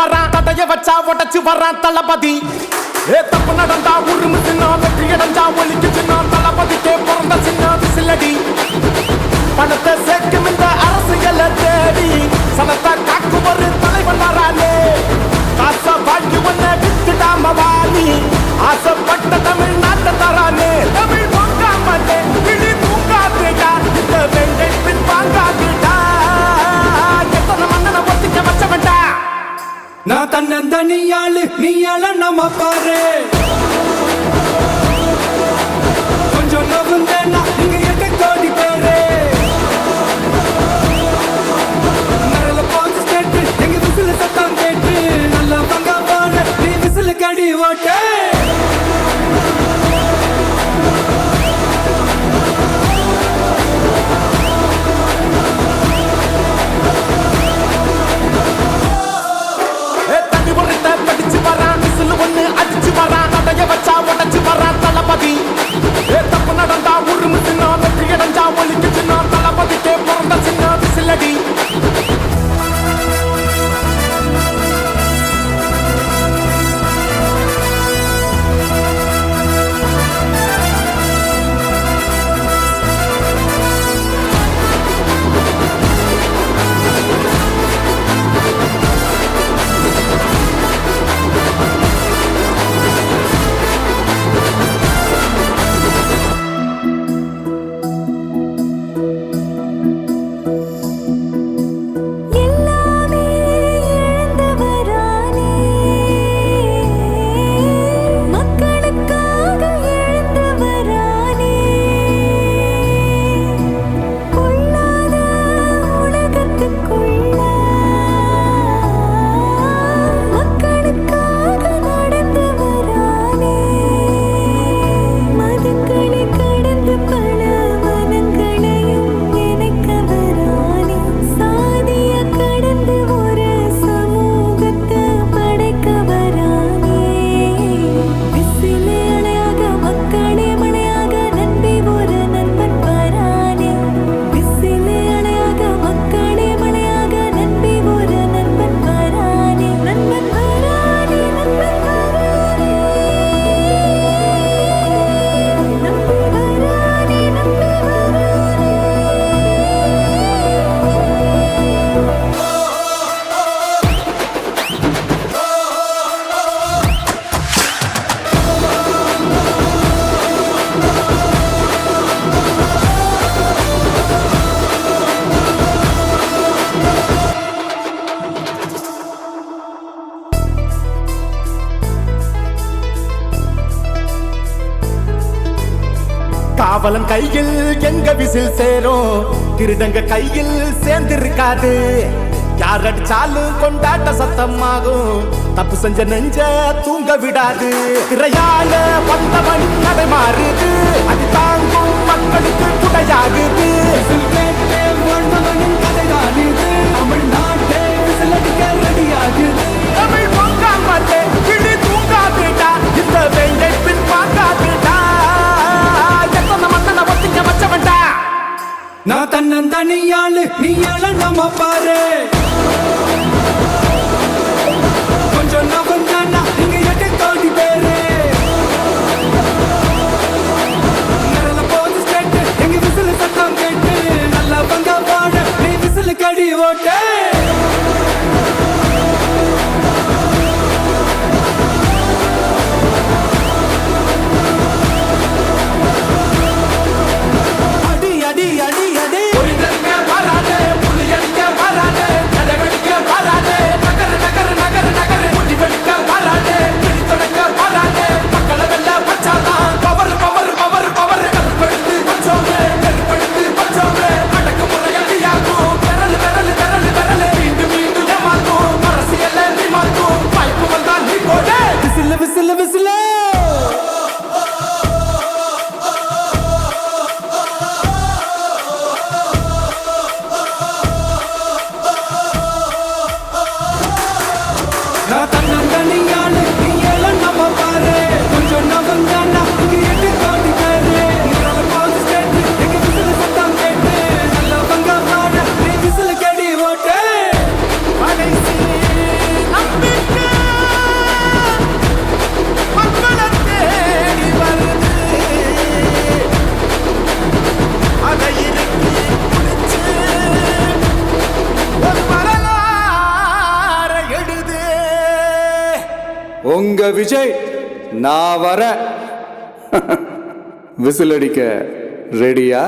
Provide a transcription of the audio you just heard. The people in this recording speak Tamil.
வரான் தடைய வச்சா உடச்சு வரான் தளபதி தப்பு நடந்தா உருமு சின்ன வெற்றி அடைஞ்சா ஒலிக்கு சின்ன தளபதிக்கே பிறந்த சின்ன விசிலடி பணத்தை சேர்க்கும் இந்த அரசியலை தேடி சனத்தை காக்கும் ஒரு தலைவன் வரானே காசை வாங்கி ஒன்ன வித்துடாம வாணி ஆசைப்பட்ட தமிழ்நாட்டை தரானே தமிழ் வாங்காமலே கிளி தூங்காதேடா இந்த வெங்கை பின் வாங்காதேடா எத்தனை மன்னனை ஒத்திக்க வச்சவன்டா நான் தன்னந்தனியாளு நீயாள நம்ம பாரு கொஞ்சம் நவுந்தேன்னா இங்க எட்டு கோடி பேரு நரல போச்சு கேட்டு எங்க விசில சத்தம் கேட்டு நல்லா பங்கா பாரு நீ விசில கடி ஓட்டு அடிச்சு வரான் தடைய வச்சா உடச்சு வரான் தளபதி தப்பு நடந்தா உருமு சின்ன வெற்றி அடைஞ்சா ஒலிக்கு சின்ன தளபதிக்கே பிறந்த சின்ன விசிலடி காவலன் கையில் எங்க விசில் சேரும் திருடங்க கையில் சேர்ந்திருக்காது யார் அடிச்சாலும் கொண்டாட்ட சத்தமாகும் தப்பு செஞ்ச நெஞ்ச தூங்க விடாது திரையால வந்தவன் கதை மாறுது அது தாங்கும் மக்களுக்கு குடையாகுது தமிழ்நாட்டே விசிலடிக்க ரெடியாகுது தமிழ் பொங்காமலே கிளி தூங்காதேடா இந்த வெங்கை பின் பார்க்காதேடா நான் தன்னந்தனியாளு நீயாள நம்ம பாரு கொஞ்சம் நவந்தானா இங்க எட்டு கோடி பேரு நரல போச்சு கேட்டு எங்க விசில சத்தம் கேட்டு நல்லா பங்கா பாடு நீ விசில கடி ஓட்டு அடி அடி அடி அடி வராதே புலியங்க வராதே உங்க விஜய் நான் வர விசில் அடிக்க ரெடியா?